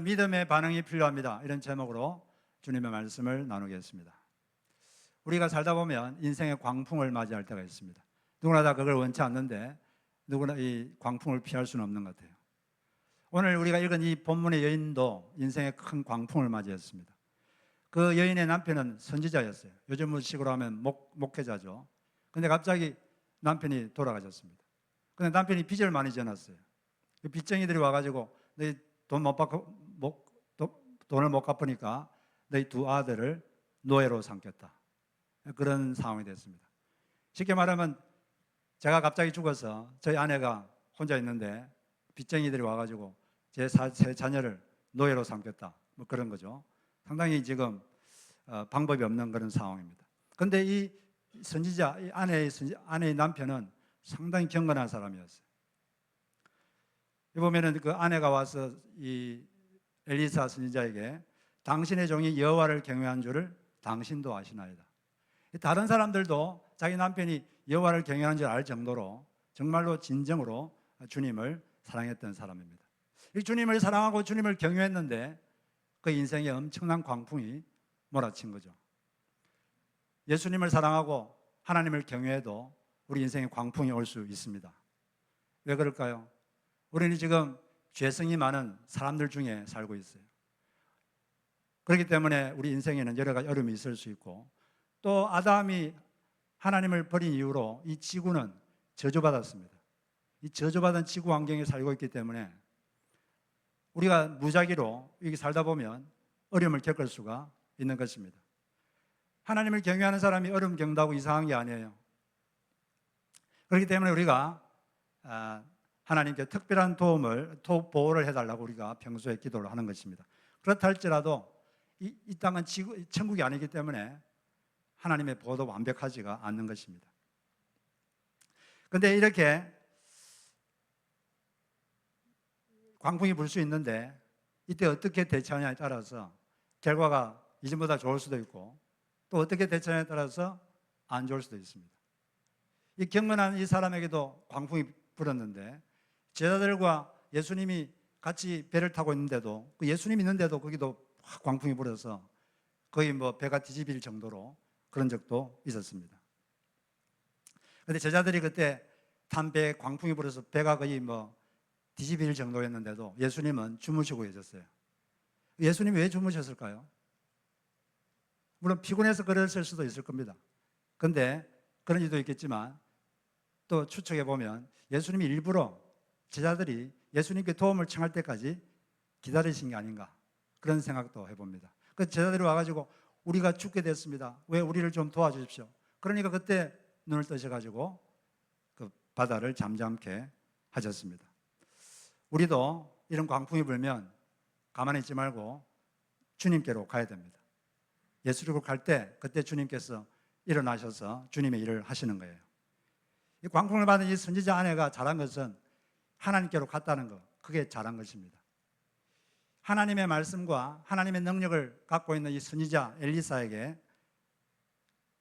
믿음의 반응이 필요합니다. 이런 제목으로 주님의 말씀을 나누겠습니다. 우리가 살다 보면 인생의 광풍을 맞이할 때가 있습니다. 누구나 다 그걸 원치 않는데 누구나 이 광풍을 피할 수는 없는 것 같아요. 오늘 우리가 읽은 이 본문의 여인도 인생의 큰 광풍을 맞이했습니다. 그 여인의 남편은 선지자였어요. 요즘 식으로 하면 목회자죠. 근데 갑자기 남편이 돌아가셨습니다. 근데 남편이 빚을 많이 져놨어요. 빚쟁이들이 와가지고 너희 돈을 못 갚으니까 너희 두 아들을 노예로 삼겠다. 그런 상황이 됐습니다. 쉽게 말하면 제가 갑자기 죽어서 저희 아내가 혼자 있는데 빚쟁이들이 와가지고 제 자녀를 노예로 삼겠다. 뭐 그런 거죠. 상당히 지금 방법이 없는 그런 상황입니다. 그런데 이 선지자, 이 아내의 남편은 상당히 경건한 사람이었어요. 보면은 그 아내가 와서 이 엘리사 선지자에게 당신의 종이 여호와를 경외한 줄을 당신도 아시나이다. 다른 사람들도 자기 남편이 여호와를 경외하는 줄 알 정도로 정말로 진정으로 주님을 사랑했던 사람입니다. 이 주님을 사랑하고 주님을 경외했는데 그 인생에 엄청난 광풍이 몰아친 거죠. 예수님을 사랑하고 하나님을 경외해도 우리 인생에 광풍이 올 수 있습니다. 왜 그럴까요? 우리는 지금 죄성이 많은 사람들 중에 살고 있어요. 그렇기 때문에 우리 인생에는 여러 가지 어려움이 있을 수 있고, 또 아담이 하나님을 버린 이후로 이 지구는 저주받았습니다. 이 저주받은 지구 환경에 살고 있기 때문에 우리가 무작위로 여기 살다 보면 어려움을 겪을 수가 있는 것입니다. 하나님을 경외하는 사람이 어려움 겪는다고 이상한 게 아니에요. 그렇기 때문에 우리가 하나님께 특별한 보호를 해달라고 우리가 평소에 기도를 하는 것입니다. 그렇다 할지라도 이 땅은 천국이 아니기 때문에 하나님의 보호도 완벽하지가 않는 것입니다. 그런데 이렇게 광풍이 불 수 있는데 이때 어떻게 대처하냐에 따라서 결과가 이전보다 좋을 수도 있고, 또 어떻게 대처하냐에 따라서 안 좋을 수도 있습니다. 이 경건한 이 사람에게도 광풍이 불었는데 제자들과 예수님이 같이 배를 타고 있는데도, 그 예수님이 있는데도 거기도 광풍이 불어서 거의 뭐 배가 뒤집힐 정도로 그런 적도 있었습니다. 그런데 제자들이 그때 탄 배에 광풍이 불어서 배가 거의 뭐 뒤집힐 정도였는데도 예수님은 주무시고 계셨어요. 예수님이 왜 주무셨을까요? 물론 피곤해서 그랬을 수도 있을 겁니다. 그런데 그런 일도 있겠지만 또 추측해 보면 예수님이 일부러 제자들이 예수님께 도움을 청할 때까지 기다리신 게 아닌가, 그런 생각도 해봅니다. 그 제자들이 와가지고 우리가 죽게 됐습니다. 왜 우리를 좀 도와주십시오. 그러니까 그때 눈을 뜨셔가지고 그 바다를 잠잠케 하셨습니다. 우리도 이런 광풍이 불면 가만히 있지 말고 주님께로 가야 됩니다. 예수님으로 갈 때 그때 주님께서 일어나셔서 주님의 일을 하시는 거예요. 이 광풍을 받은 이 선지자 아내가 잘한 것은 하나님께로 갔다는 것, 그게 잘한 것입니다. 하나님의 말씀과 하나님의 능력을 갖고 있는 이 선지자 엘리사에게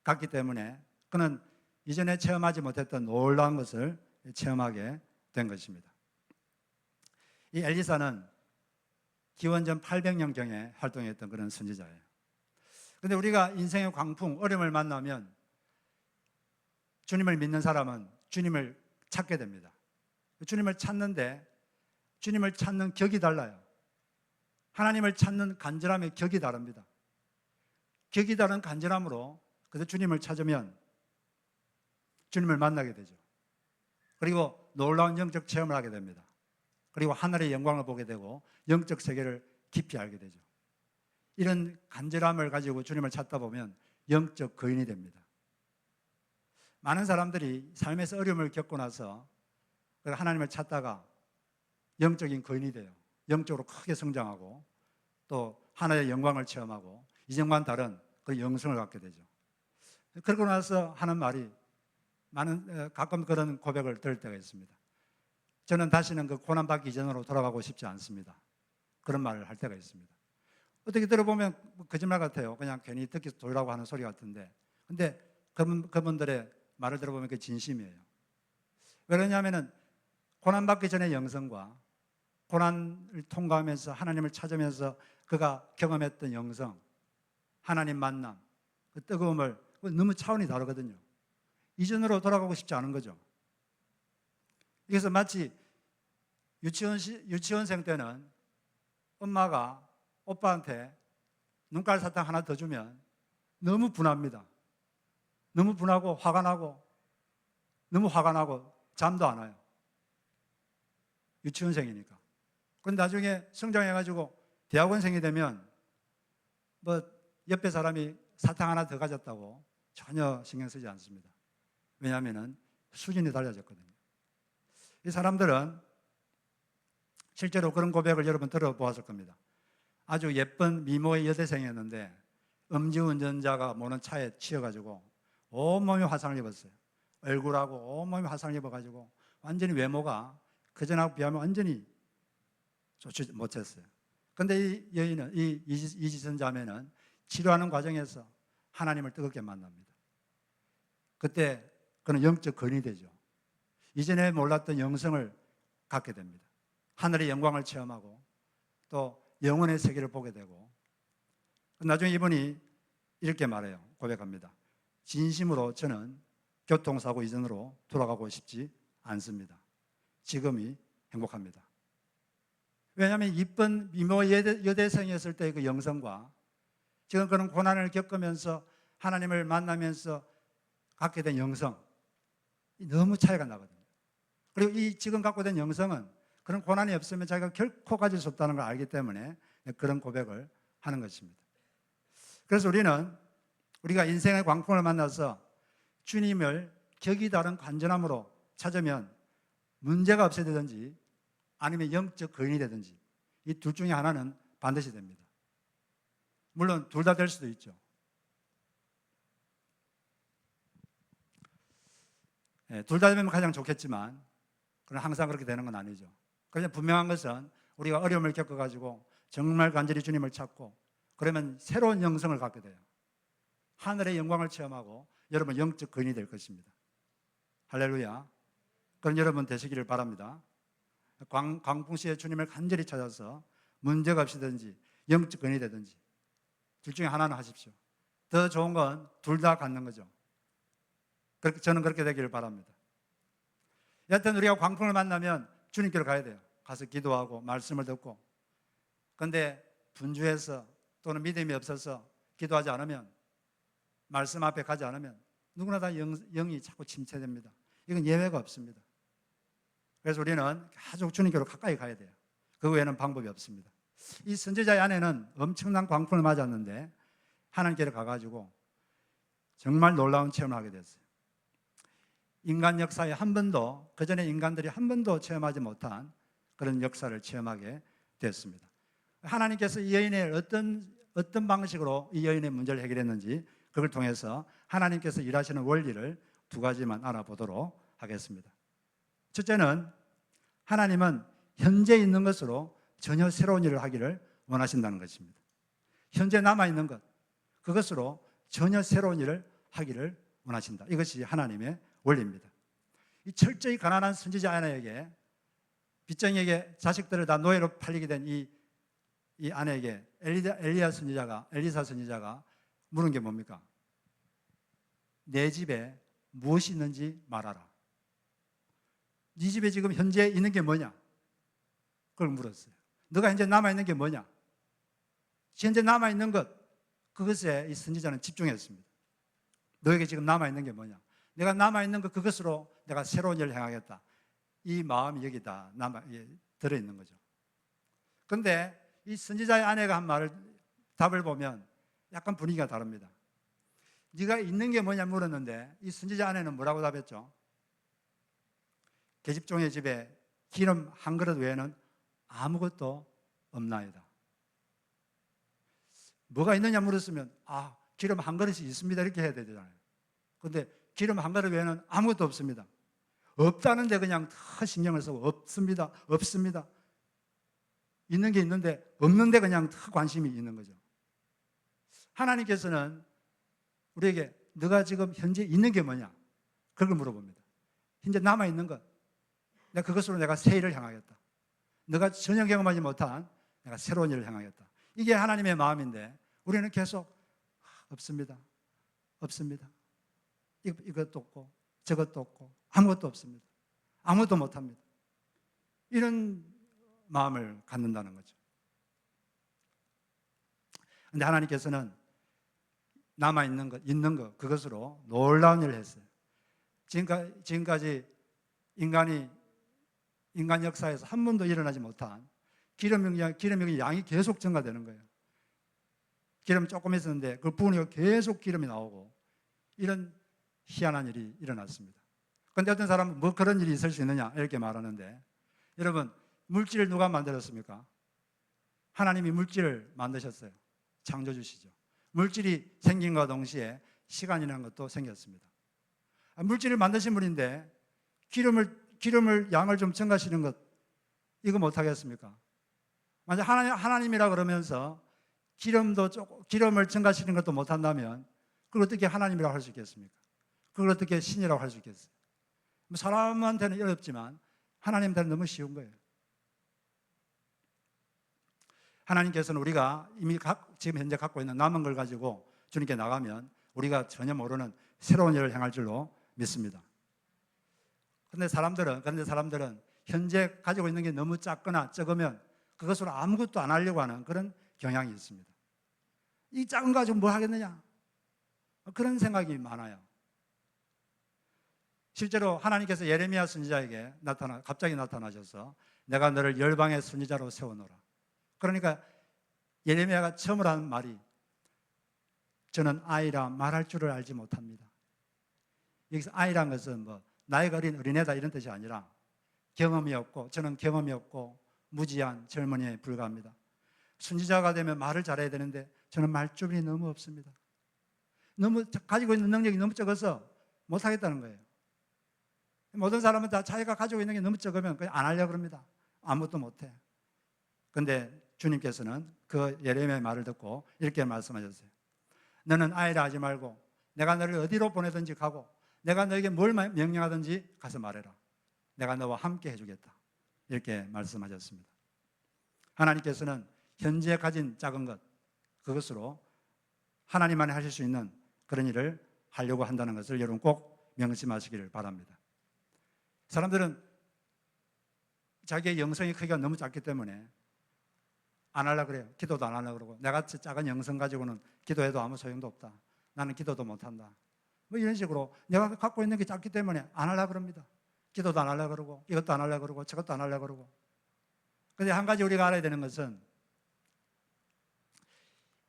갔기 때문에 그는 이전에 체험하지 못했던 놀라운 것을 체험하게 된 것입니다. 이 엘리사는 기원전 800년경에 활동했던 그런 선지자예요. 그런데 우리가 인생의 광풍, 어려움을 만나면 주님을 믿는 사람은 주님을 찾게 됩니다. 주님을 찾는데 주님을 찾는 격이 달라요. 하나님을 찾는 간절함의 격이 다릅니다. 격이 다른 간절함으로 그래서 주님을 찾으면 주님을 만나게 되죠. 그리고 놀라운 영적 체험을 하게 됩니다. 그리고 하늘의 영광을 보게 되고 영적 세계를 깊이 알게 되죠. 이런 간절함을 가지고 주님을 찾다 보면 영적 거인이 됩니다. 많은 사람들이 삶에서 어려움을 겪고 나서 하나님을 찾다가 영적인 거인이 돼요. 영적으로 크게 성장하고 또 하나의 영광을 체험하고 이전과는 다른 그 영성을 갖게 되죠. 그러고 나서 하는 말이 가끔 그런 고백을 들을 때가 있습니다. 저는 다시는 그 고난받기 이전으로 돌아가고 싶지 않습니다. 그런 말을 할 때가 있습니다. 어떻게 들어보면 거짓말 같아요. 그냥 괜히 듣기 좋으라고 하는 소리 같은데, 근데 그분들의 말을 들어보면 그게 진심이에요. 왜냐하면 고난받기 전의 영성과 고난을 통과하면서 하나님을 찾으면서 그가 경험했던 영성, 하나님 만남, 그 뜨거움을 너무 차원이 다르거든요. 이전으로 돌아가고 싶지 않은 거죠. 그래서 마치 유치원생 때는 엄마가 오빠한테 눈깔 사탕 하나 더 주면 너무 분합니다. 너무 분하고 화가 나고 너무 화가 나고 잠도 안 와요. 유치원생이니까. 그런데 나중에 성장해가지고 대학원생이 되면 뭐 옆에 사람이 사탕 하나 더 가졌다고 전혀 신경 쓰지 않습니다. 왜냐하면 수준이 달라졌거든요. 이 사람들은 실제로 그런 고백을 여러분 들어보았을 겁니다. 아주 예쁜 미모의 여대생이었는데 음주운전자가 모는 차에 치여가지고 온몸이 화상을 입었어요. 얼굴하고 온몸이 화상을 입어가지고 완전히 외모가 그전하고 비하면 완전히 좋지 못했어요. 그런데 이 여인은, 이지선 자매는 치료하는 과정에서 하나님을 뜨겁게 만납니다. 그때 그는 영적 건이 되죠. 이전에 몰랐던 영성을 갖게 됩니다. 하늘의 영광을 체험하고 또 영혼의 세계를 보게 되고, 나중에 이분이 이렇게 말해요. 고백합니다. 진심으로 저는 교통사고 이전으로 돌아가고 싶지 않습니다. 지금이 행복합니다. 왜냐하면 이쁜 미모 여대생이었을 때 그 영성과 지금 그런 고난을 겪으면서 하나님을 만나면서 갖게 된 영성, 너무 차이가 나거든요. 그리고 이 지금 갖고 된 영성은 그런 고난이 없으면 자기가 결코 가질 수 없다는 걸 알기 때문에 그런 고백을 하는 것입니다. 그래서 우리가 인생의 광풍을 만나서 주님을 격이 다른 간절함으로 찾으면 문제가 없어야 되든지 아니면 영적 거인이 되든지 이 둘 중에 하나는 반드시 됩니다. 물론 둘 다 될 수도 있죠. 둘 다 되면 가장 좋겠지만 그건 항상 그렇게 되는 건 아니죠. 그냥 분명한 것은 우리가 어려움을 겪어가지고 정말 간절히 주님을 찾고 그러면 새로운 영성을 갖게 돼요. 하늘의 영광을 체험하고 여러분 영적 거인이 될 것입니다. 할렐루야. 그럼 여러분 되시기를 바랍니다. 광풍시에 주님을 간절히 찾아서 문제가 없이든지 영적 거인이 되든지 둘 중에 하나는 하십시오. 더 좋은 건 둘 다 갖는 거죠. 저는 그렇게 되기를 바랍니다. 여하튼 우리가 광풍을 만나면 주님께로 가야 돼요. 가서 기도하고 말씀을 듣고. 그런데 분주해서 또는 믿음이 없어서 기도하지 않으면, 말씀 앞에 가지 않으면 누구나 다 영이 자꾸 침체됩니다. 이건 예외가 없습니다. 그래서 우리는 계속 주님께로 가까이 가야 돼요. 그 외에는 방법이 없습니다. 이 선지자의 아내는 엄청난 광풍을 맞았는데 하나님께로 가가지고 정말 놀라운 체험을 하게 됐어요. 인간 역사에 한 번도, 그전에 인간들이 한 번도 체험하지 못한 그런 역사를 체험하게 됐습니다. 하나님께서 이 여인의 어떤 방식으로 이 여인의 문제를 해결했는지 그걸 통해서 하나님께서 일하시는 원리를 두 가지만 알아보도록 하겠습니다. 첫째는 하나님은 현재 있는 것으로 전혀 새로운 일을 하기를 원하신다는 것입니다. 현재 남아있는 것, 그것으로 전혀 새로운 일을 하기를 원하신다. 이것이 하나님의 원리입니다. 이 철저히 가난한 선지자 아내에게, 빚쟁이에게 자식들을 다 노예로 팔리게 된 이 아내에게 엘리사 선지자가 물은 게 뭡니까? 내 집에 무엇이 있는지 말하라. 네 집에 지금 현재 있는 게 뭐냐? 그걸 물었어요. 너가 현재 남아있는 게 뭐냐? 현재 남아있는 것, 그것에 이 선지자는 집중했습니다. 너에게 지금 남아있는 게 뭐냐? 내가 남아있는 것, 그것으로 내가 새로운 일을 행하겠다. 이 마음이 여기 다 들어있는 거죠. 그런데 이 선지자의 아내가 한 답을 보면 약간 분위기가 다릅니다. 네가 있는 게 뭐냐 물었는데 이 선지자 아내는 뭐라고 답했죠? 계집종의 집에 기름 한 그릇 외에는 아무것도 없나이다. 뭐가 있느냐 물었으면 기름 한 그릇이 있습니다 이렇게 해야 되잖아요. 그런데 기름 한 그릇 외에는 아무것도 없습니다. 없다는데 그냥 다 신경을 쓰고 없습니다. 있는 게 있는데 없는데 그냥 다 관심이 있는 거죠. 하나님께서는 우리에게 너가 지금 현재 있는 게 뭐냐? 그걸 물어봅니다. 현재 남아있는 것, 그것으로 내가 새 일을 향하겠다. 너가 전혀 경험하지 못한 내가 새로운 일을 행하겠다. 이게 하나님의 마음인데 우리는 계속 없습니다. 없습니다. 이것도 없고 저것도 없고 아무것도 없습니다. 아무것도 못합니다. 이런 마음을 갖는다는 거죠. 그런데 하나님께서는 남아있는 것, 있는 것, 그것으로 놀라운 일을 했어요. 지금까지 인간 역사에서 한 번도 일어나지 못한 기름의 양이 계속 증가되는 거예요. 기름 조금 있었는데 그걸 부으니까 계속 기름이 나오고 이런 희한한 일이 일어났습니다. 그런데 어떤 사람은 뭐 그런 일이 있을 수 있느냐 이렇게 말하는데, 여러분, 물질을 누가 만들었습니까? 하나님이 물질을 만드셨어요. 창조주시죠. 물질이 생긴과 동시에 시간이라는 것도 생겼습니다. 물질을 만드신 분인데 기름을 양을 좀 증가시키는 것, 이거 못하겠습니까? 만약 하나님이라 그러면서 기름을 증가시키는 것도 못한다면 그걸 어떻게 하나님이라고 할 수 있겠습니까? 그걸 어떻게 신이라고 할 수 있겠어요? 사람한테는 어렵지만 하나님한테는 너무 쉬운 거예요. 하나님께서는 우리가 이미 지금 현재 갖고 있는 남은 걸 가지고 주님께 나가면 우리가 전혀 모르는 새로운 일을 행할 줄로 믿습니다. 그런데 사람들은 현재 가지고 있는 게 너무 작거나 적으면 그것으로 아무것도 안 하려고 하는 그런 경향이 있습니다. 이 작은 거 가지고 뭐 하겠느냐? 그런 생각이 많아요. 실제로 하나님께서 예레미야 선지자에게 갑자기 나타나셔서 내가 너를 열방의 선지자로 세워놓으라. 그러니까 예레미야가 처음으로 하는 말이 저는 아이라 말할 줄을 알지 못합니다. 여기서 아이란 것은 뭐 나이가 어린 어린애다 이런 뜻이 아니라 저는 경험이 없고 무지한 젊은이에 불과합니다. 선지자가 되면 말을 잘해야 되는데 저는 말주변이 너무 없습니다. 너무 가지고 있는 능력이 너무 적어서 못하겠다는 거예요. 모든 사람은 다 자기가 가지고 있는 게 너무 적으면 그냥 안 하려고 합니다. 아무것도 못해. 그런데 주님께서는 그 예레미야의 말을 듣고 이렇게 말씀하셨어요. 너는 아이라 하지 말고 내가 너를 어디로 보내든지 가고 내가 너에게 뭘 명령하든지 가서 말해라. 내가 너와 함께 해주겠다. 이렇게 말씀하셨습니다. 하나님께서는 현재 가진 작은 것, 그것으로 하나님만이 하실 수 있는 그런 일을 하려고 한다는 것을 여러분 꼭 명심하시기를 바랍니다. 사람들은 자기의 영성의 크기가 너무 작기 때문에 안 하려고 그래요. 기도도 안 하려고 그러고 내같이 작은 영성 가지고는 기도해도 아무 소용도 없다. 나는 기도도 못한다. 뭐 이런 식으로 내가 갖고 있는 게 작기 때문에 안 하려고 그럽니다. 기도도 안 하려고 그러고 이것도 안 하려고 그러고 저것도 안 하려고 그러고. 그런데 한 가지 우리가 알아야 되는 것은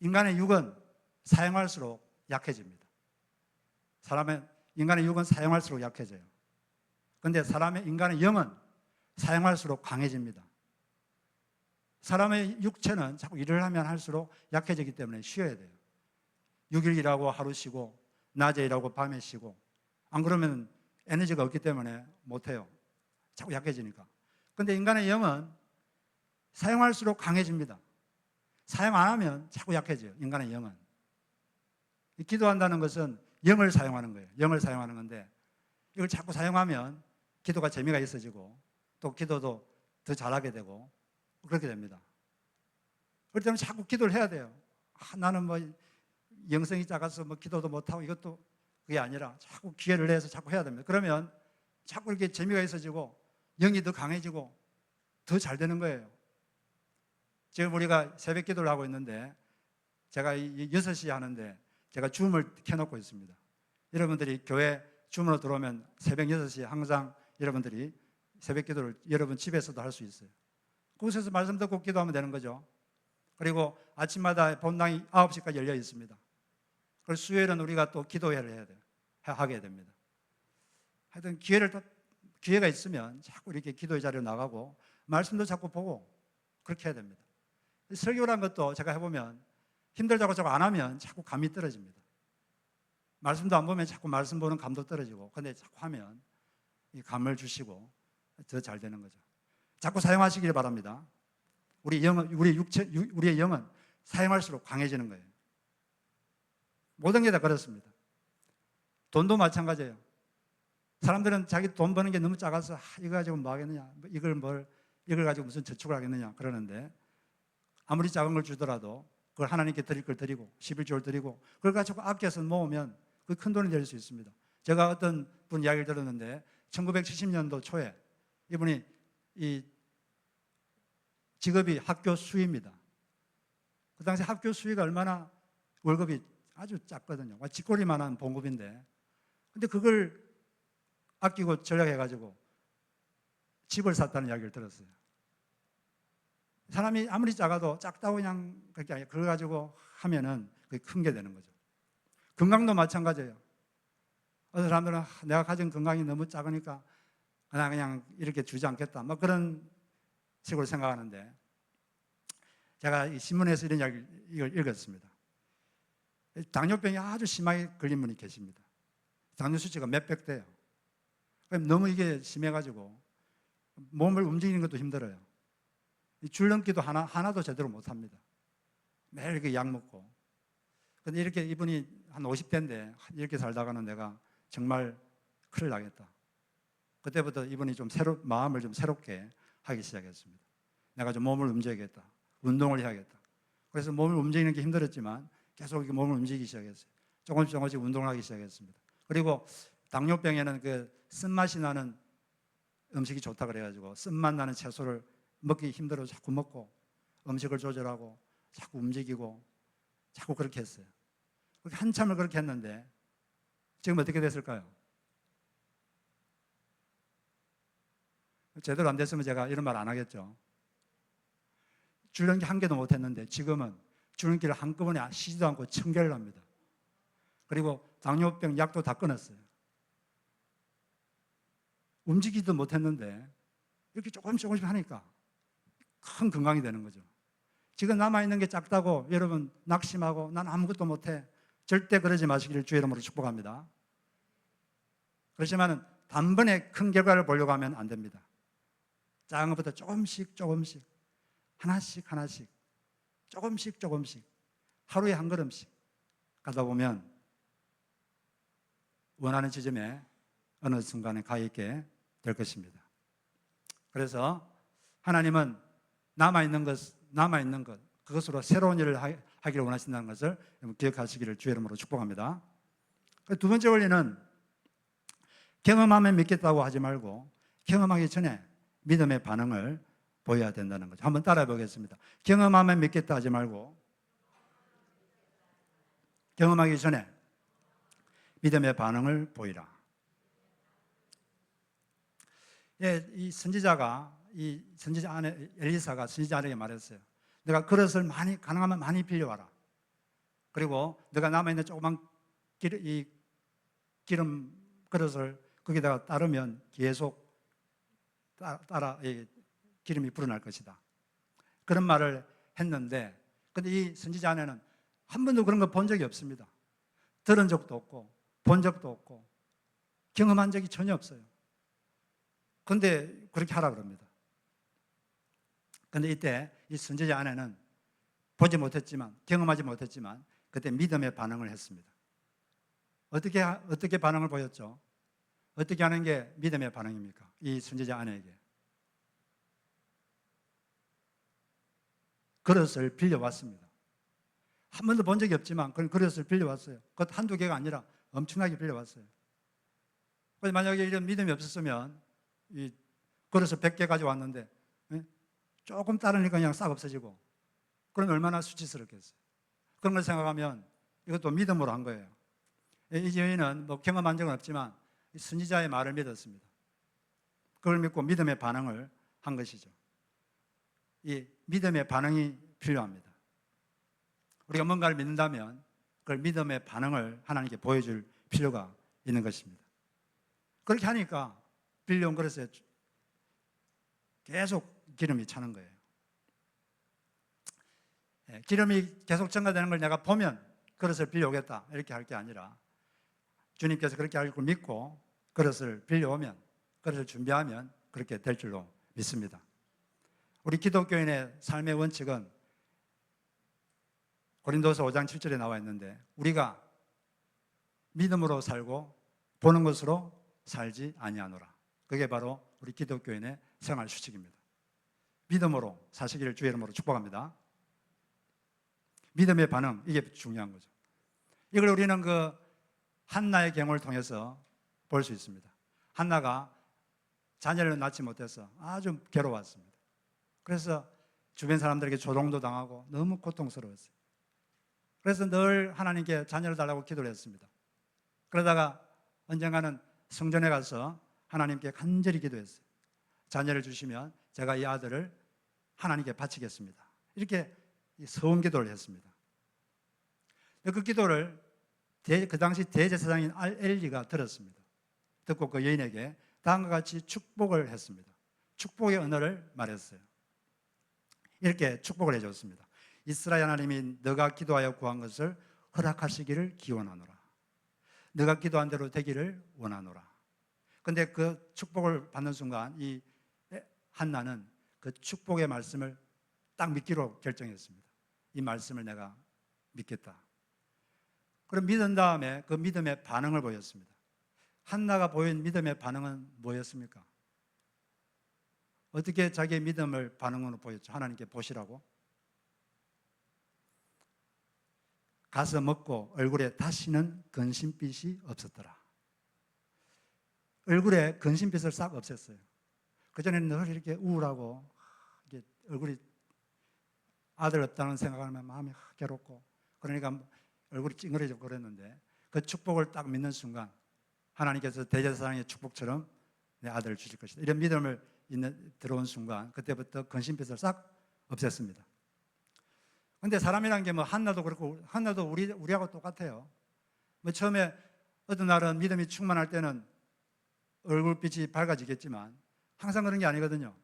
인간의 육은 사용할수록 약해집니다. 인간의 육은 사용할수록 약해져요. 그런데 인간의 영은 사용할수록 강해집니다. 사람의 육체는 자꾸 일을 하면 할수록 약해지기 때문에 쉬어야 돼요. 6일 일하고 하루 쉬고 낮에 일하고 밤에 쉬고 안 그러면 에너지가 없기 때문에 못해요. 자꾸 약해지니까. 그런데 인간의 영은 사용할수록 강해집니다. 사용 안 하면 자꾸 약해져요. 인간의 영은. 기도한다는 것은 영을 사용하는 거예요. 영을 사용하는 건데 이걸 자꾸 사용하면 기도가 재미가 있어지고 또 기도도 더 잘하게 되고 그렇게 됩니다. 그렇기 때문에 자꾸 기도를 해야 돼요. 나는 뭐 영성이 작아서 뭐 기도도 못하고 이것도 그게 아니라 자꾸 기회를 내서 자꾸 해야 됩니다. 그러면 자꾸 이렇게 재미가 있어지고 영이 더 강해지고 더 잘 되는 거예요. 지금 우리가 새벽 기도를 하고 있는데 제가 6시에 하는데 제가 줌을 켜놓고 있습니다. 여러분들이 교회 줌으로 들어오면 새벽 6시에 항상 여러분들이 새벽 기도를 여러분 집에서도 할 수 있어요. 그곳에서 말씀 듣고 기도하면 되는 거죠. 그리고 아침마다 본당이 9시까지 열려 있습니다. 그리고 수요일은 우리가 또 기도회를 하게 됩니다. 하여튼 기회가 있으면 자꾸 이렇게 기도의 자리로 나가고 말씀도 자꾸 보고 그렇게 해야 됩니다. 설교란 것도 제가 해보면 힘들다고 자꾸 안 하면 자꾸 감이 떨어집니다. 말씀도 안 보면 자꾸 말씀 보는 감도 떨어지고, 근데 자꾸 하면 이 감을 주시고 더 잘 되는 거죠. 자꾸 사용하시길 바랍니다. 우리의 영은 사용할수록 강해지는 거예요. 모든 게 다 그렇습니다. 돈도 마찬가지예요. 사람들은 자기 돈 버는 게 너무 작아서 이거 가지고 뭐 하겠느냐, 이걸 뭘 이걸 가지고 무슨 저축을 하겠느냐 그러는데, 아무리 작은 걸 주더라도 그걸 하나님께 드릴 걸 드리고 11조를 드리고 그걸 가지고 아껴서 모으면 그게 큰 돈이 될 수 있습니다. 제가 어떤 분 이야기를 들었는데 1970년도 초에 이분이 이 직업이 학교 수위입니다. 그 당시 학교 수위가 얼마나 월급이 아주 작거든요. 쥐꼬리만한 봉급인데, 근데 그걸 아끼고 절약해가지고 집을 샀다는 이야기를 들었어요. 사람이 아무리 작아도 작다고 그냥 그렇게 아니라 그걸 가지고 하면은 그게 큰 게 되는 거죠. 건강도 마찬가지예요. 어떤 사람들은 내가 가진 건강이 너무 작으니까 그냥 이렇게 주지 않겠다, 뭐 그런 식으로 생각하는데, 제가 이 신문에서 이런 이야기를 읽었습니다. 당뇨병이 아주 심하게 걸린 분이 계십니다. 당뇨 수치가 몇백 대요. 너무 이게 심해가지고 몸을 움직이는 것도 힘들어요. 줄넘기도 하나도 제대로 못합니다. 매일 이렇게 약 먹고. 근데 이렇게 이분이 한 50대인데 이렇게 살다가는 내가 정말 큰일 나겠다. 그때부터 이분이 좀 마음을 좀 새롭게 하기 시작했습니다. 내가 좀 몸을 움직여야겠다. 운동을 해야겠다. 그래서 몸을 움직이는 게 힘들었지만 계속 이렇게 몸을 움직이기 시작했어요. 조금씩 운동을 하기 시작했습니다. 그리고 당뇨병에는 그 쓴맛이 나는 음식이 좋다 그래가지고 쓴맛 나는 채소를 먹기 힘들어서 자꾸 먹고, 음식을 조절하고 자꾸 움직이고 자꾸 그렇게 했어요. 그렇게 한참을 그렇게 했는데 지금 어떻게 됐을까요? 제대로 안 됐으면 제가 이런 말 안 하겠죠. 줄넘기 한 개도 못 했는데 지금은 줄넘기를 한꺼번에 쉬지도 않고 1000개를 합니다. 그리고 당뇨병 약도 다 끊었어요. 움직이지도 못했는데 이렇게 조금씩 하니까 큰 건강이 되는 거죠. 지금 남아있는 게 작다고 여러분 낙심하고 난 아무것도 못해, 절대 그러지 마시기를 주의 이름으로 축복합니다. 그렇지만 단번에 큰 결과를 보려고 하면 안 됩니다. 작은 것부터 조금씩 하나씩 조금씩 하루에 한 걸음씩 가다 보면 원하는 지점에 어느 순간에 가 있게 될 것입니다. 그래서 하나님은 남아있는 것 그것으로 새로운 일을 하기를 원하신다는 것을 기억하시기를 주의 이름으로 축복합니다. 두 번째 원리는 경험하면 믿겠다고 하지 말고 경험하기 전에 믿음의 반응을 보여야 된다는 거죠. 한번 따라해 보겠습니다. 경험하면 믿겠다 하지 말고 경험하기 전에 믿음의 반응을 보이라. 예, 이 선지자가 엘리사가 선지자에게 말했어요. 내가 그릇을 가능하면 많이 빌려와라. 그리고 내가 남아있는 조그만 기름 그릇을 거기다가 따르면 계속 따라 기름이 불어날 것이다. 그런 말을 했는데, 근데 이 선지자 아내는 한 번도 그런 거 본 적이 없습니다. 들은 적도 없고 본 적도 없고 경험한 적이 전혀 없어요. 근데 그렇게 하라 그럽니다. 근데 이때 이 선지자 아내는 보지 못했지만, 경험하지 못했지만 그때 믿음의 반응을 했습니다. 어떻게 반응을 보였죠? 어떻게 하는 게 믿음의 반응입니까? 이 선지자 아내에게 그릇을 빌려왔습니다. 한 번도 본 적이 없지만 그런 그릇을 빌려왔어요. 그것 한두 개가 아니라 엄청나게 빌려왔어요. 만약에 이런 믿음이 없었으면 이 그릇을 100개 가져왔는데 조금 따르니까 그냥 싹 없어지고, 그럼 얼마나 수치스럽겠어요. 그런 걸 생각하면 이것도 믿음으로 한 거예요. 이 여인은 뭐 경험한 적은 없지만 선지자의 말을 믿었습니다. 그걸 믿고 믿음의 반응을 한 것이죠. 이 믿음의 반응이 필요합니다. 우리가 뭔가를 믿는다면 그걸 믿음의 반응을 하나님께 보여줄 필요가 있는 것입니다. 그렇게 하니까 빌려온 그릇에 계속 기름이 차는 거예요. 기름이 계속 증가되는 걸 내가 보면 그릇을 빌려오겠다 이렇게 할 게 아니라, 주님께서 그렇게 할 걸 믿고 그릇을 빌려오면, 그릇을 준비하면 그렇게 될 줄로 믿습니다. 우리 기독교인의 삶의 원칙은 고린도서 5장 7절에 나와 있는데, 우리가 믿음으로 살고 보는 것으로 살지 아니하노라. 그게 바로 우리 기독교인의 생활 수칙입니다. 믿음으로 사시기를 주의 이름으로 축복합니다. 믿음의 반응, 이게 중요한 거죠. 이걸 우리는 그 한나의 경우를 통해서 볼 수 있습니다. 한나가 자녀를 낳지 못해서 아주 괴로웠습니다. 그래서 주변 사람들에게 조롱도 당하고 너무 고통스러웠어요. 그래서 늘 하나님께 자녀를 달라고 기도를 했습니다. 그러다가 언젠가는 성전에 가서 하나님께 간절히 기도했어요. 자녀를 주시면 제가 이 아들을 하나님께 바치겠습니다. 이렇게 서원 기도를 했습니다. 그 기도를 그 당시 대제사장인 엘리가 들었습니다. 듣고 그 여인에게 다음과 같이 축복을 했습니다. 축복의 언어를 말했어요. 이렇게 축복을 해줬습니다. 이스라엘 하나님이 너가 기도하여 구한 것을 허락하시기를 기원하노라. 너가 기도한 대로 되기를 원하노라. 그런데 그 축복을 받는 순간 이 한나는 그 축복의 말씀을 딱 믿기로 결정했습니다. 이 말씀을 내가 믿겠다. 그럼 믿은 다음에 그 믿음의 반응을 보였습니다. 한나가 보인 믿음의 반응은 뭐였습니까? 어떻게 자기의 믿음을 반응으로 보였죠? 하나님께 보시라고. 가서 먹고 얼굴에 다시는 근심빛이 없었더라. 얼굴에 근심빛을 싹 없앴어요. 그전에는 늘 이렇게 우울하고 이게 얼굴이 아들 없다는 생각하면 마음이 괴롭고 그러니까 얼굴이 찡그려지고 그랬는데 그 축복을 딱 믿는 순간 하나님께서 대제사장의 축복처럼 내 아들을 주실 것이다. 이런 믿음을 들어온 순간 그때부터 근심빛을 싹 없앴습니다. 그런데 사람이란 게 뭐 한나도 그렇고 한나도 우리하고 똑같아요. 뭐 처음에 어떤 날은 믿음이 충만할 때는 얼굴빛이 밝아지겠지만 항상 그런 게 아니거든요.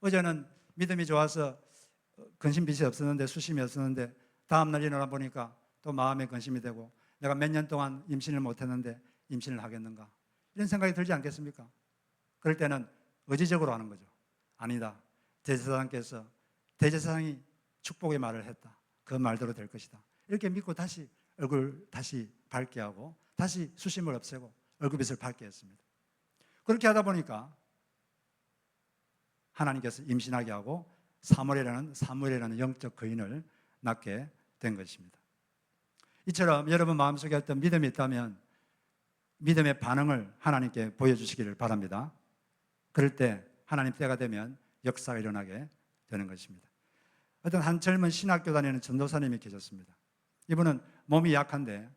어제는 믿음이 좋아서 근심빛이 없었는데 수심이 없었는데 다음날 일어나 보니까 또 마음에 근심이 되고 내가 몇 년 동안 임신을 못했는데 임신을 하겠는가 이런 생각이 들지 않겠습니까? 그럴 때는 의지적으로 하는 거죠. 아니다. 대제사장이 축복의 말을 했다. 그 말대로 될 것이다. 이렇게 믿고 다시 얼굴 다시 밝게 하고 다시 수심을 없애고 얼굴빛을 밝게 했습니다. 그렇게 하다 보니까 하나님께서 임신하게 하고 사무엘이라는 영적 거인을 낳게 된 것입니다. 이처럼 여러분 마음속에 어떤 믿음이 있다면 믿음의 반응을 하나님께 보여주시기를 바랍니다. 그럴 때 하나님 때가 되면 역사가 일어나게 되는 것입니다. 어떤 한 젊은 신학교 다니는 전도사님이 계셨습니다. 이분은 몸이 약한데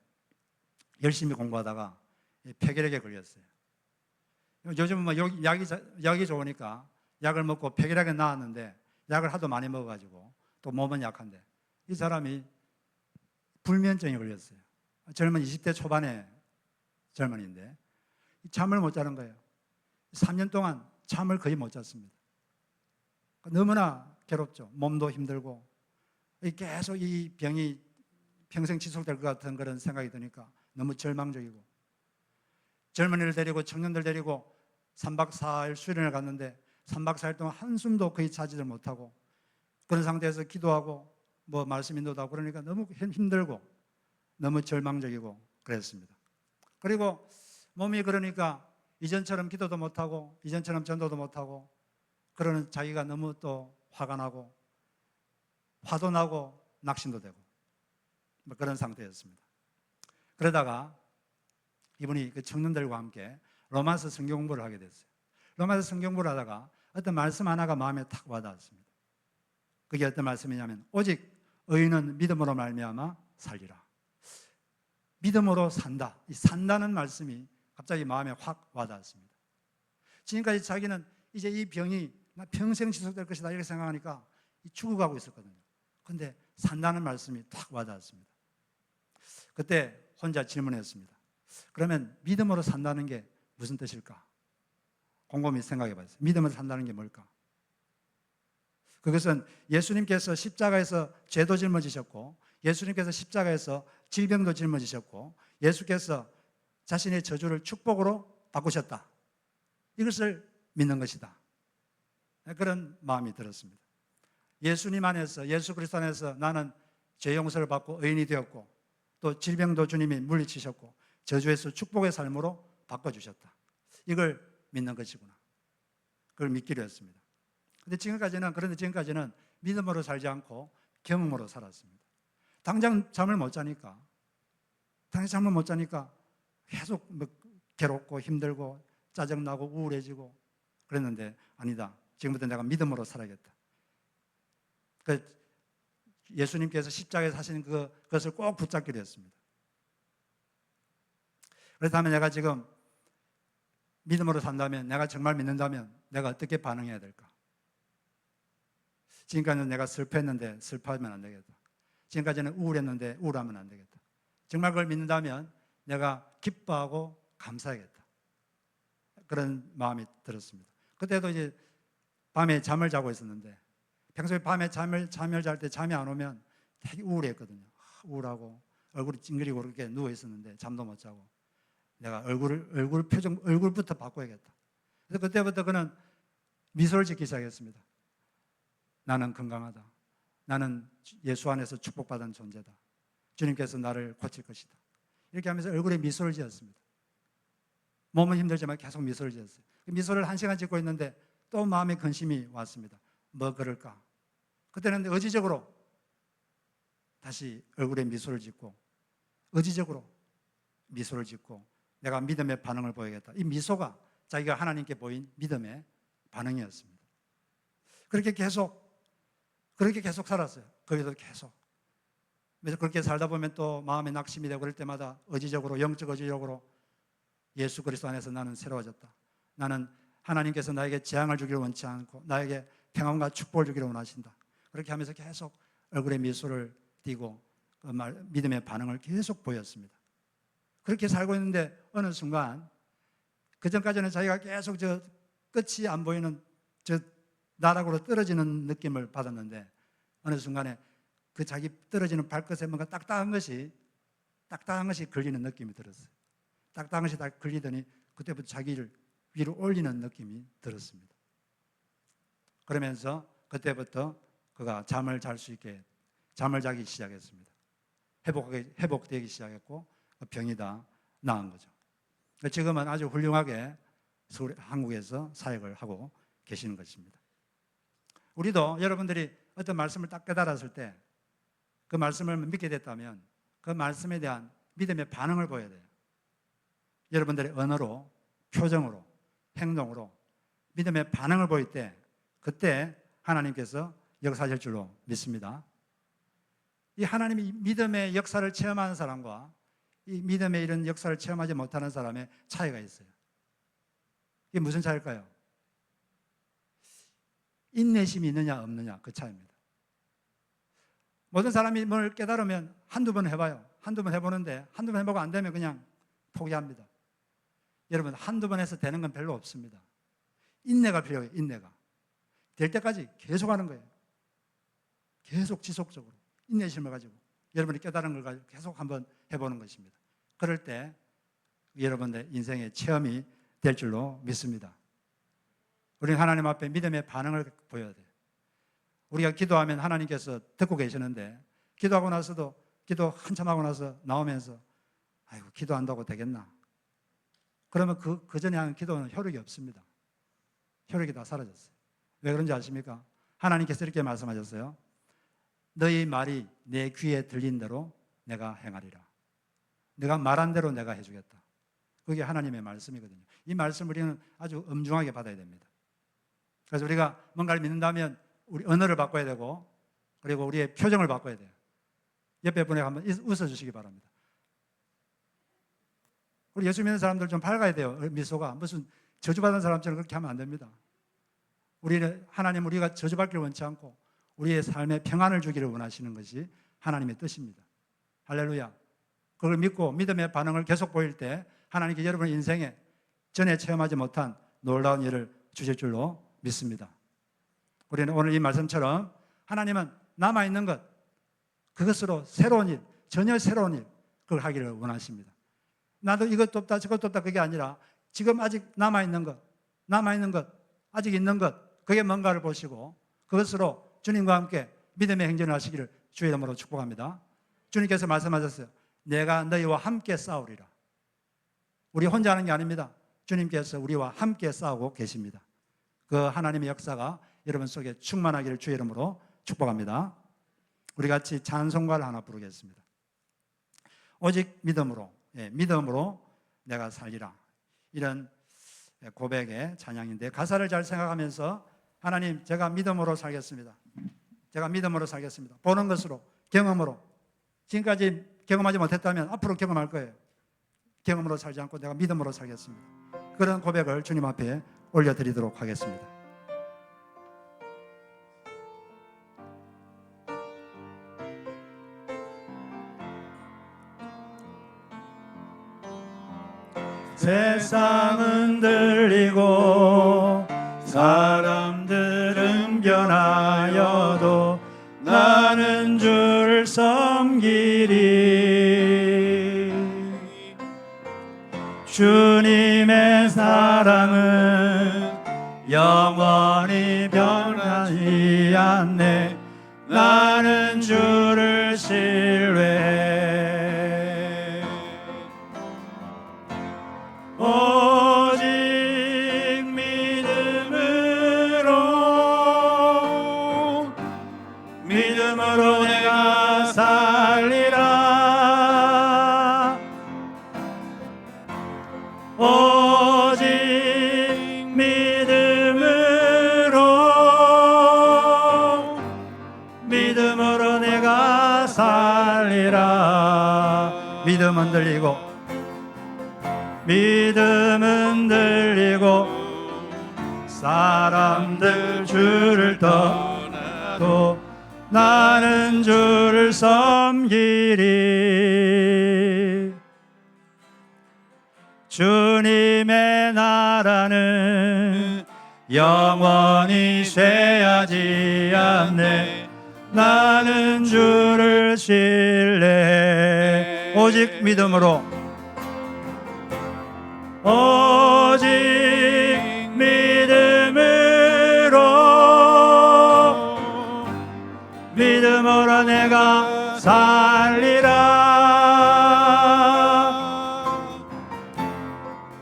열심히 공부하다가 폐결핵에 걸렸어요. 요즘은 뭐 약이 좋으니까 약을 먹고 폐결핵에 나았는데 약을 하도 많이 먹어가지고 또 몸은 약한데 이 사람이 불면증에 걸렸어요. 젊은 20대 초반의 젊은이인데 잠을 못 자는 거예요. 3년 동안 잠을 거의 못 잤습니다. 너무나 괴롭죠. 몸도 힘들고 계속 이 병이 평생 지속될 것 같은 그런 생각이 드니까 너무 절망적이고 젊은이를 데리고 청년들 데리고 3박 4일 수련을 갔는데 3박 4일 동안 한숨도 거의 자지를 못하고 그런 상태에서 기도하고 뭐 말씀 인도도 하고 그러니까 너무 힘들고 너무 절망적이고 그랬습니다. 그리고 몸이 그러니까 이전처럼 기도도 못하고 이전처럼 전도도 못하고 그러는 자기가 너무 또 화가 나고 화도 나고 낙심도 되고 뭐 그런 상태였습니다. 그러다가 이분이 그 청년들과 함께 로마서 성경 공부를 하게 됐어요. 로마서 성경 공부를 하다가 어떤 말씀 하나가 마음에 탁 와닿았습니다. 그게 어떤 말씀이냐면 오직 의인은 믿음으로 말미암아 살리라. 믿음으로 산다. 이 산다는 말씀이 갑자기 마음에 확 와닿았습니다. 지금까지 자기는 이제 이 병이 평생 지속될 것이다 이렇게 생각하니까 죽어가고 있었거든요. 그런데 산다는 말씀이 탁 와닿았습니다. 그때 혼자 질문했습니다. 그러면 믿음으로 산다는 게 무슨 뜻일까? 곰곰이 생각해 봤어요. 믿음으로 산다는 게 뭘까? 그것은 예수님께서 십자가에서 죄도 짊어지셨고 예수님께서 십자가에서 질병도 짊어지셨고 예수께서 자신의 저주를 축복으로 바꾸셨다. 이것을 믿는 것이다. 그런 마음이 들었습니다. 예수님 안에서 예수 그리스도 안에서 나는 죄 용서를 받고 의인이 되었고 또 질병도 주님이 물리치셨고 저주에서 축복의 삶으로 바꿔주셨다. 이걸 믿는 것이구나. 그걸 믿기로 했습니다. 그런데 지금까지는 믿음으로 살지 않고 경험으로 살았습니다. 당장 잠을 못 자니까 계속 괴롭고 힘들고 짜증나고 우울해지고 그랬는데, 아니다, 지금부터 내가 믿음으로 살아야겠다. 예수님께서 십자가에 사시는 그것을 꼭 붙잡기로 했습니다. 그렇다면 내가 지금 믿음으로 산다면, 내가 정말 믿는다면 내가 어떻게 반응해야 될까? 지금까지는 내가 슬퍼했는데 슬퍼하면 안 되겠다. 지금까지는 우울했는데 우울하면 안 되겠다. 정말 그걸 믿는다면 내가 기뻐하고 감사하겠다. 그런 마음이 들었습니다. 그때도 이제 밤에 잠을 자고 있었는데, 평소에 밤에 잠을 잘 때 잠이 안 오면 되게 우울했거든요. 우울하고 얼굴이 찡그리고 그렇게 누워 있었는데 잠도 못 자고, 내가 얼굴부터 바꿔야겠다. 그래서 그때부터 그는 미소를 짓기 시작했습니다. 나는 건강하다. 나는 예수 안에서 축복받은 존재다. 주님께서 나를 고칠 것이다. 이렇게 하면서 얼굴에 미소를 지었습니다. 몸은 힘들지만 계속 미소를 지었어요. 미소를 1시간 짓고 있는데 또 마음에 근심이 왔습니다. 뭐 그럴까? 그때는 의지적으로 다시 얼굴에 미소를 짓고, 의지적으로 미소를 짓고 내가 믿음의 반응을 보여야겠다. 이 미소가 자기가 하나님께 보인 믿음의 반응이었습니다. 그렇게 계속 살았어요. 거기서 계속. 그래서 그렇게 살다 보면 또 마음에 낙심이 되고 그럴 때마다 영적 의지적으로 예수 그리스도 안에서 나는 새로워졌다. 나는 하나님께서 나에게 재앙을 주기를 원치 않고 나에게 평안과 축복을 주기를 원하신다. 그렇게 하면서 계속 얼굴에 미소를 띠고 믿음의 반응을 계속 보였습니다. 그렇게 살고 있는데 어느 순간, 그전까지는 자기가 계속 끝이 안 보이는 나락으로 떨어지는 느낌을 받았는데, 어느 순간에 그 자기 떨어지는 발끝에 뭔가 딱딱한 것이 걸리는 느낌이 들었어요. 딱딱한 것이 딱 걸리더니 그때부터 자기를 위로 올리는 느낌이 들었습니다. 그러면서 그때부터 그가 잠을 자기 시작했습니다. 회복되기 시작했고 병이 다 나은 거죠. 지금은 아주 훌륭하게 한국에서 사역을 하고 계시는 것입니다. 우리도 여러분들이 어떤 말씀을 딱 깨달았을 때, 그 말씀을 믿게 됐다면 그 말씀에 대한 믿음의 반응을 보여야 돼요. 여러분들의 언어로, 표정으로, 행동으로 믿음의 반응을 보일 때, 그때 하나님께서 역사하실 줄로 믿습니다. 이 하나님이 믿음의 역사를 체험하는 사람과 이 믿음의 이런 역사를 체험하지 못하는 사람의 차이가 있어요. 이게 무슨 차이일까요? 인내심이 있느냐 없느냐, 그 차이입니다. 모든 사람이 뭘 깨달으면 한두 번 해봐요. 한두 번 해보는데 한두 번 해보고 안 되면 그냥 포기합니다. 여러분, 한두 번 해서 되는 건 별로 없습니다. 인내가 필요해요. 인내가 될 때까지 계속 하는 거예요. 계속 지속적으로 인내심을 가지고 여러분이 깨달은 걸 가지고 계속 한번 해보는 것입니다. 그럴 때 여러분의 인생의 체험이 될 줄로 믿습니다. 우리는 하나님 앞에 믿음의 반응을 보여야 돼요. 우리가 기도하면 하나님께서 듣고 계시는데, 기도하고 나서도 기도 한참 하고 나서 나오면서 아이고, 기도한다고 되겠나? 그러면 그 전에 하는 기도는 효력이 없습니다. 효력이 다 사라졌어요. 왜 그런지 아십니까? 하나님께서 이렇게 말씀하셨어요. 너희 말이 내 귀에 들린 대로 내가 행하리라. 내가 말한 대로 내가 해주겠다. 그게 하나님의 말씀이거든요. 이 말씀을 우리는 아주 엄중하게 받아야 됩니다. 그래서 우리가 뭔가를 믿는다면 우리 언어를 바꿔야 되고, 그리고 우리의 표정을 바꿔야 돼요. 옆에 분에게 한번 웃어주시기 바랍니다. 우리 예수 믿는 사람들 좀 밝아야 돼요. 미소가 무슨 저주받은 사람처럼 그렇게 하면 안 됩니다. 우리는 하나님, 우리가 저주받기를 원치 않고 우리의 삶에 평안을 주기를 원하시는 것이 하나님의 뜻입니다. 할렐루야. 그걸 믿고 믿음의 반응을 계속 보일 때 하나님께 여러분의 인생에 전에 체험하지 못한 놀라운 일을 주실 줄로 믿습니다. 우리는 오늘 이 말씀처럼 하나님은 남아있는 것, 그것으로 새로운 일, 전혀 새로운 일, 그걸 하기를 원하십니다. 나도 이것도 없다 저것도 없다 그게 아니라 지금 아직 남아있는 것, 아직 있는 것, 그게 뭔가를 보시고 그것으로 주님과 함께 믿음의 행진을 하시기를 주의 이름으로 축복합니다. 주님께서 말씀하셨어요. 내가 너희와 함께 싸우리라. 우리 혼자 하는 게 아닙니다. 주님께서 우리와 함께 싸우고 계십니다. 그 하나님의 역사가 여러분 속에 충만하기를 주의 이름으로 축복합니다. 우리 같이 찬송가를 하나 부르겠습니다. 오직 믿음으로, 믿음으로 내가 살리라. 이런 고백의 찬양인데, 가사를 잘 생각하면서 하나님, 제가 믿음으로 살겠습니다. 제가 믿음으로 살겠습니다. 보는 것으로, 경험으로. 지금까지 경험하지 못했다면 앞으로 경험할 거예요. 경험으로 살지 않고 내가 믿음으로 살겠습니다. 그런 고백을 주님 앞에 올려드리도록 하겠습니다. 세상은 들리고 사람들은 변하여도 나는 주를 섬기리. 주님의 사랑은 영원히 변하지 않네. 나는 주를 신뢰해. 오직 믿음으로 내가 살리라. 오직 믿음으로 내가 살리라. 믿음은 들리고 사람들 주를 떠나도 나는 주를 섬기리. 주님의 나라는 영원히 쇠하지 않네. 나는 주를 신뢰해. 오직 믿음으로 내가 살리라.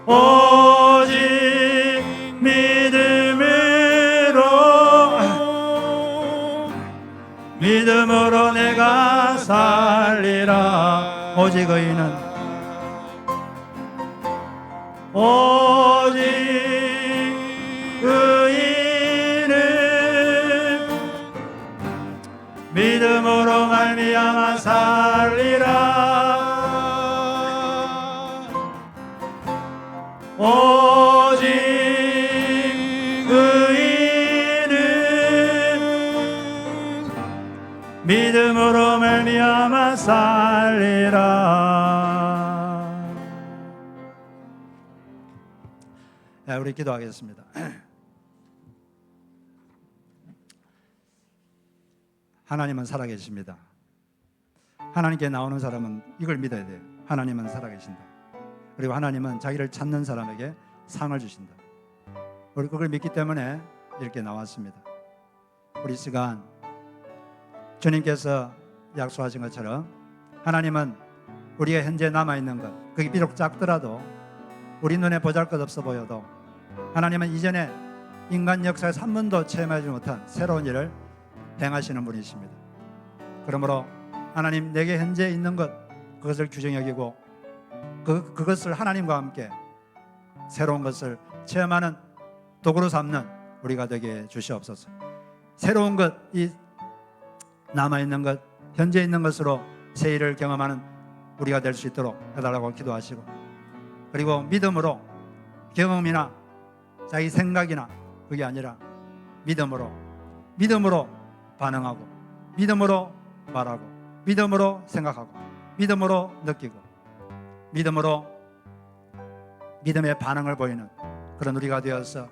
오직 믿음으로 내가 살리라. 오직 의인은 믿음으로 말미암아 살리라. 오직 의인은 믿음으로 말미암아 살리라. 우리 기도하겠습니다. 하나님은 살아계십니다. 하나님께 나오는 사람은 이걸 믿어야 돼요. 하나님은 살아계신다. 그리고 하나님은 자기를 찾는 사람에게 상을 주신다. 우리 그걸 믿기 때문에 이렇게 나왔습니다. 우리 시간 주님께서 약속하신 것처럼 하나님은 우리가 현재 남아있는 것, 그게 비록 작더라도 우리 눈에 보잘것없어 보여도 하나님은 이전에 인간 역사에서 한 번도 체험하지 못한 새로운 일을 행하시는 분이십니다. 그러므로 하나님, 내게 현재 있는 것, 그것을 규정 여기고 그것을 하나님과 함께 새로운 것을 체험하는 도구로 삼는 우리가 되게 주시옵소서. 새로운 것, 이 남아있는 것, 현재 있는 것으로 새 일을 경험하는 우리가 될 수 있도록 해달라고 기도하시고, 그리고 믿음으로 경험이나 자기 생각이나 그게 아니라 믿음으로 반응하고, 믿음으로 말하고, 믿음으로 생각하고, 믿음으로 느끼고, 믿음의 반응을 보이는 그런 우리가 되어서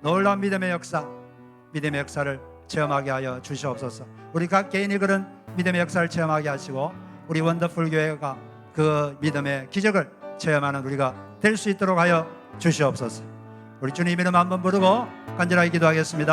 놀라운 믿음의 역사를 체험하게 하여 주시옵소서. 우리 각 개인이 그런 믿음의 역사를 체험하게 하시고, 우리 원더풀 교회가 그 믿음의 기적을 체험하는 우리가 될 수 있도록 하여 주시옵소서. 우리 주님 이름 한번 부르고 간절하게 기도하겠습니다.